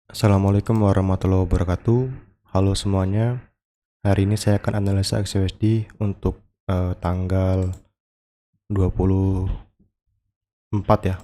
Assalamualaikum warahmatullahi wabarakatuh. Halo semuanya. Hari ini saya akan analisa XUSD untuk tanggal 24 ya.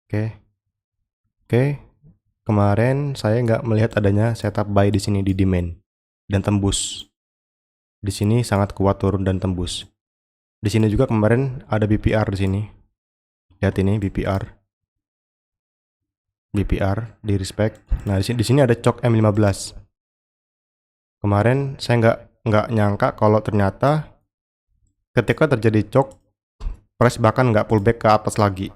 Oke. Oke. Kemarin saya nggak melihat adanya setup buy di sini di demand dan tembus. Di sini sangat kuat turun dan tembus. Di sini juga kemarin ada BPR di sini. Lihat ini BPR. BPR di respect. Nah, di sini ada cok M15. Kemarin saya nggak nyangka kalau ternyata ketika terjadi cok, price bahkan nggak pullback ke atas lagi.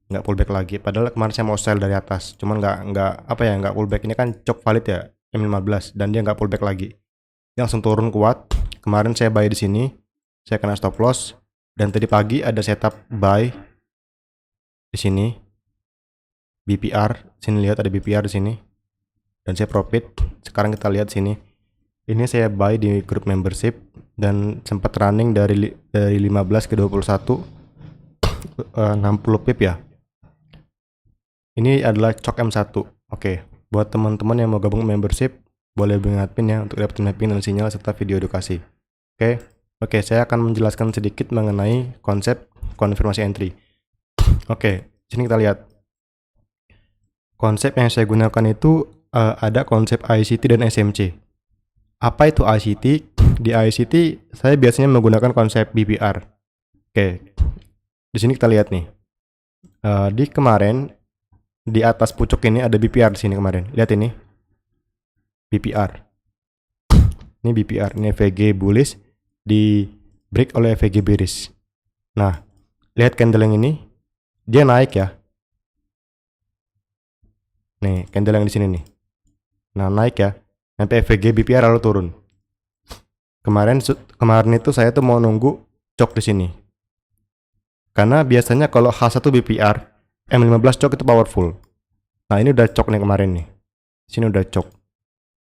Nggak pullback lagi. Padahal kemarin saya mau sell dari atas. Cuman nggak pullback. Ini kan cok valid ya, M15. Dan dia nggak pullback lagi. Dia langsung turun kuat. Kemarin saya buy di sini. Saya kena stop loss. Dan tadi pagi ada setup buy di sini. BPR. Sini lihat ada BPR di sini. Dan saya profit. Sekarang kita lihat sini. Ini saya buy di grup membership dan sempat running dari 15 ke 21 60 pip ya. Ini adalah cok M1. Oke, buat teman-teman yang mau gabung membership boleh hubungi admin ya untuk dapat mapping dan sinyal serta video edukasi. Oke, saya akan menjelaskan sedikit mengenai konsep konfirmasi entry. Oke, sini kita lihat. Konsep yang saya gunakan itu ada konsep ICT dan SMC. Apa itu ICT? Di ICT saya biasanya menggunakan konsep BPR. Oke, di sini kita lihat nih. Di kemarin di atas pucuk ini ada BPR di sini kemarin. Lihat ini. BPR. Ini BPR, ini EVG bullish di break oleh EVG bearish. Nah, lihat candle yang ini. Dia naik ya. Nih, candle yang di sini nih. Nah, naik ya. Sampai EVG BPR lalu turun. Kemarin itu saya tuh mau nunggu cok di sini. Karena biasanya kalau H1 BPR, M15 cok itu powerful. Nah, ini udah cok nih kemarin nih. Sini udah cok.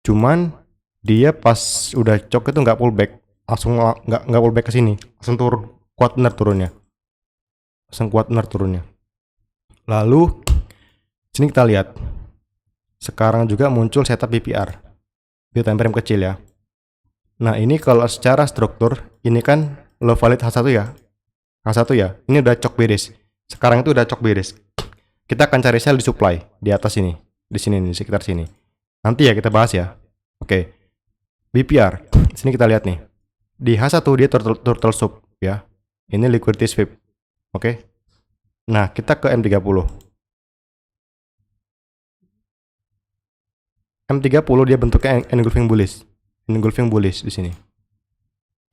Cuman dia pas udah cok itu nggak pullback, langsung nggak pullback ke sini, langsung turun, kuat benar turunnya. Lalu sini kita lihat. Sekarang juga muncul setup BPR. Di time frame kecil ya. Nah, ini kalau secara struktur ini kan low valid H1 ya. H1 ya. Ini udah cok bearish. Sekarang itu udah cok bearish. Kita akan cari sell di supply di atas ini, di sini nih, sekitar sini. Nanti ya kita bahas ya. Oke. BPR. Sini kita lihat nih. Di H1 dia turtle soup ya. Ini liquidity sweep. Oke. Nah, kita ke M30. M30 dia bentuknya engulfing bullish. Engulfing bullish di sini.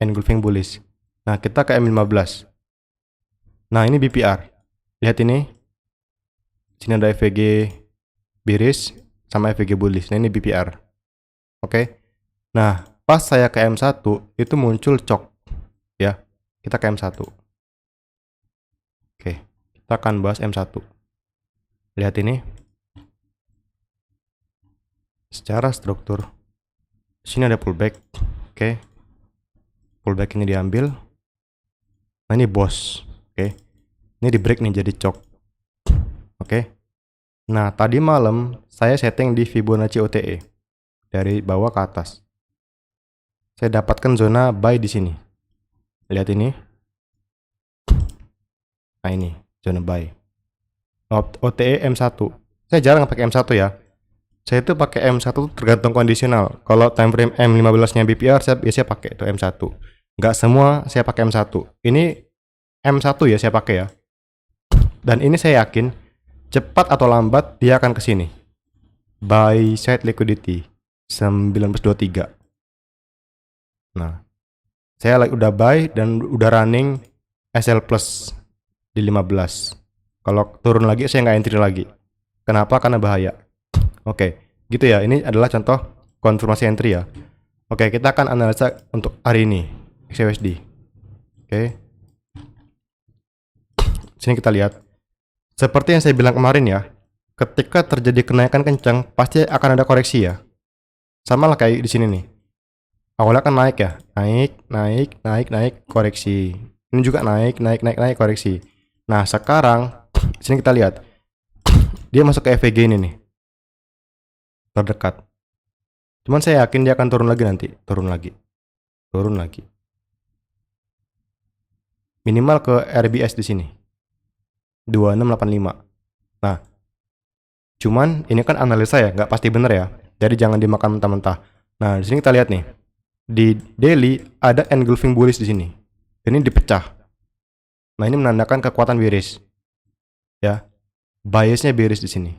Engulfing bullish. Nah, kita ke M15. Nah, ini BPR. Lihat ini. Sini ada EVG bearish sama EVG bullish. Nah, ini BPR. Oke. Nah, pas saya ke M1 itu muncul cok ya. Kita ke M1. Oke, kita akan bahas M1. Lihat ini. Secara struktur sini ada pullback. Oke. Pullback ini diambil. Nah, ini boss. Oke. Ini di break nih jadi cok. Oke. Nah, tadi malam saya setting di Fibonacci OTE dari bawah ke atas. Saya dapatkan zona buy di sini. Lihat ini. Nah, ini zona buy. OTE M1. Saya jarang pakai M1 ya. Saya itu pakai M1 tergantung kondisional. Kalau time frame M15-nya BPR saya biasanya pakai itu M1. Nggak semua saya pakai M1. Ini M1 ya saya pakai ya. Dan ini saya yakin cepat atau lambat dia akan ke sini. Buy side liquidity 1923. Nah, saya udah buy dan udah running SL plus di 15. Kalau turun lagi saya nggak entry lagi. Kenapa? Karena bahaya. Oke, gitu ya. Ini adalah contoh konfirmasi entry ya. Oke, kita akan analisa untuk hari ini XUSD. Oke. Sini kita lihat. Seperti yang saya bilang kemarin ya, ketika terjadi kenaikan kencang pasti akan ada koreksi ya. Sama lah kayak di sini nih. Awalnya kan naik ya, naik, koreksi. Ini juga naik, koreksi. Nah, sekarang sini kita lihat. Dia masuk ke EVG ini nih. terdekat. Cuman saya yakin dia akan turun lagi nanti, turun lagi. Minimal ke RBS di sini. 2685. Nah, cuman ini kan analisa ya, nggak pasti bener ya. Jadi jangan dimakan mentah-mentah. Nah, di sini kita lihat nih. Di daily ada engulfing bullish di sini. Ini dipecah. Nah, ini menandakan kekuatan bearish. Ya. Biasnya bearish di sini.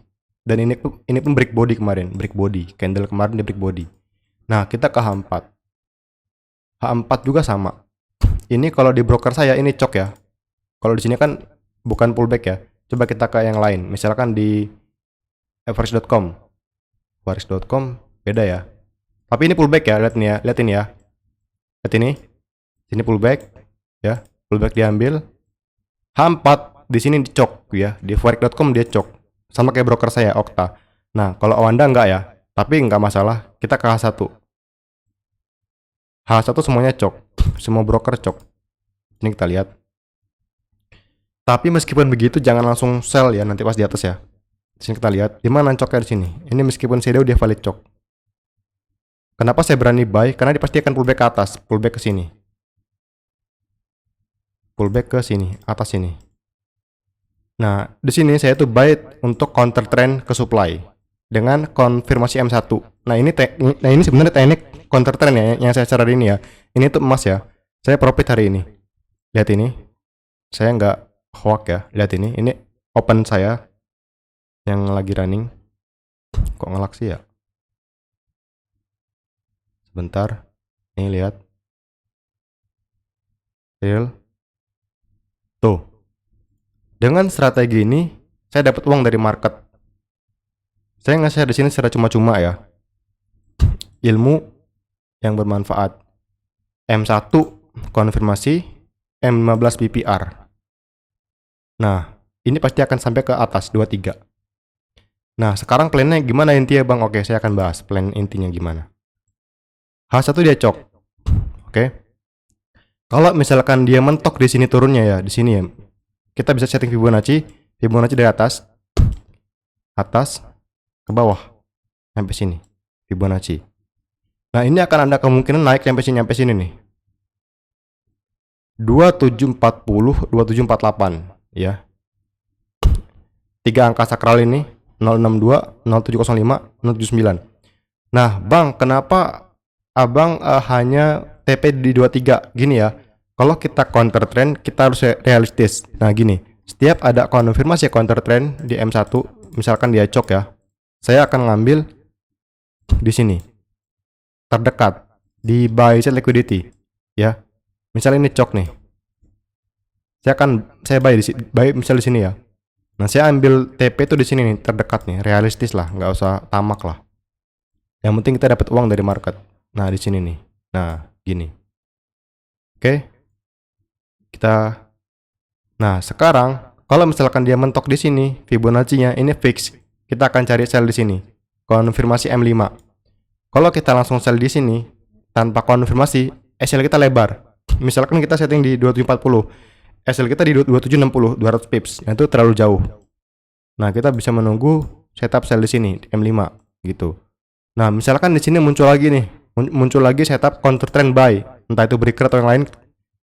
Dan ini pun break body kemarin, break body. Candle kemarin di break body. Nah, kita ke H4. H4 juga sama. Ini kalau di broker saya ini cok ya. Kalau di sini kan bukan pullback ya. Coba kita ke yang lain. Misalkan di Forex.com. Forex.com beda ya. Tapi ini pullback ya, lihat nih ya, lihat ini ya. Lihat ini. Sini pullback ya. Pullback diambil. H4 di sini dicok ya. Di Forex.com dia cok. Sama kayak broker saya Okta. Nah, kalau Awanda enggak ya. Tapi enggak masalah. Kita ke H1. H1 semuanya cok. Semua broker cok. Ini kita lihat. Tapi meskipun begitu jangan langsung sell ya nanti pas di atas ya. Di sini kita lihat di mana coknya di sini. Ini meskipun shadow dia valid cok. Kenapa saya berani buy? Karena dia pasti akan pullback ke atas, pullback ke sini. Pullback ke sini, atas sini. Nah, di sini saya tuh buy untuk counter trend ke supply dengan konfirmasi M1. Nah, ini sebenarnya teknik counter trend ya yang saya cari ini ya. Ini tuh emas ya. Saya profit hari ini. Lihat ini. Saya nggak hoax ya. Lihat ini. Ini open saya yang lagi running. Kok ngelak sih ya? Sebentar. Ini lihat. Real. Tuh. Dengan strategi ini saya dapat uang dari market. Saya nge-share di sini secara cuma-cuma ya. Ilmu yang bermanfaat. M1 konfirmasi, M15 BPR. Nah, ini pasti akan sampai ke atas 23. Nah, sekarang plannya gimana intinya Bang? Oke, saya akan bahas plan intinya gimana. H1 dia cok. Oke. Kalau misalkan dia mentok di sini turunnya ya, di sini ya. Kita bisa setting Fibonacci dari atas ke bawah sampai sini. Fibonacci. Nah, ini akan ada kemungkinan naik sampai sini nih. 2740, 2748 ya. 3 angka sakral ini 062, 0705, 079. Nah, Bang, kenapa Abang hanya TP di 23 gini ya? Kalau kita counter trend, kita harus realistis. Nah, gini, setiap ada konfirmasi counter trend di M1, misalkan dia cok ya, saya akan ngambil di sini terdekat di buy side liquidity ya. Misalnya ini cok nih, saya buy misal di sini ya. Nah, saya ambil TP itu di sini nih terdekat nih, realistis lah, nggak usah tamak lah. Yang penting kita dapat uang dari market. Nah, di sini nih. Nah, gini. Oke. Nah, sekarang kalau misalkan dia mentok di sini, Fibonacci-nya ini fix. Kita akan cari sell di sini. Konfirmasi M5. Kalau kita langsung sell di sini tanpa konfirmasi, SL kita lebar. Misalkan kita setting di 2740, SL kita di 2760, 200 pips. Nah, itu terlalu jauh. Nah, kita bisa menunggu setup sell di sini, M5 gitu. Nah, misalkan di sini muncul lagi setup counter trend buy, entah itu breaker atau yang lain,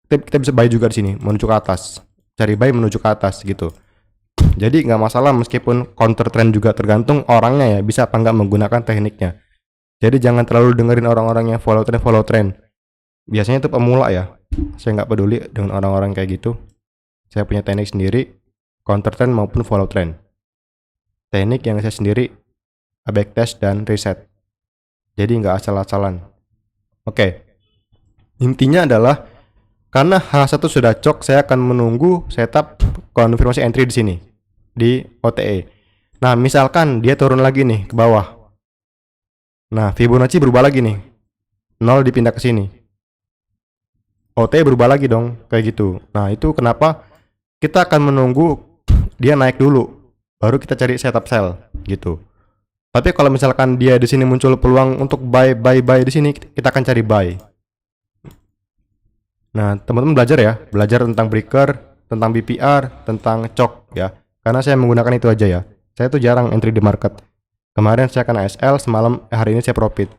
kita bisa buy juga di sini, menuju ke atas. Cari buy menuju ke atas gitu. Jadi nggak masalah meskipun counter trend juga, tergantung orangnya ya, bisa apa nggak menggunakan tekniknya. Jadi jangan terlalu dengerin orang-orang yang follow trend. Biasanya itu pemula ya. Saya nggak peduli dengan orang-orang kayak gitu. Saya punya teknik sendiri, counter trend maupun follow trend. Teknik yang saya sendiri, backtest dan reset. Jadi nggak asal-asalan. Oke. Intinya adalah karena H1 sudah cok, saya akan menunggu setup konfirmasi entry di sini di OTE. Nah, misalkan dia turun lagi nih ke bawah. Nah, Fibonacci berubah lagi nih. 0 dipindah ke sini. OTE berubah lagi dong, kayak gitu. Nah, itu kenapa kita akan menunggu dia naik dulu, baru kita cari setup sell gitu. Tapi kalau misalkan dia di sini muncul peluang untuk buy di sini, kita akan cari buy. Nah, teman-teman belajar tentang breaker, tentang BPR, tentang cok ya. Karena saya menggunakan itu aja ya. Saya tuh jarang entry di market. Kemarin saya kena SL, semalam hari ini saya profit.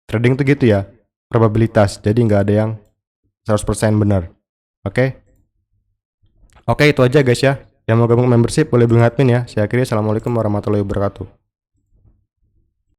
Trading tuh gitu ya, probabilitas. Jadi nggak ada yang 100% benar. Oke. Oke, itu aja guys ya. Yang mau gabung membership boleh hubungi admin ya. Saya akhiri, assalamualaikum warahmatullahi wabarakatuh.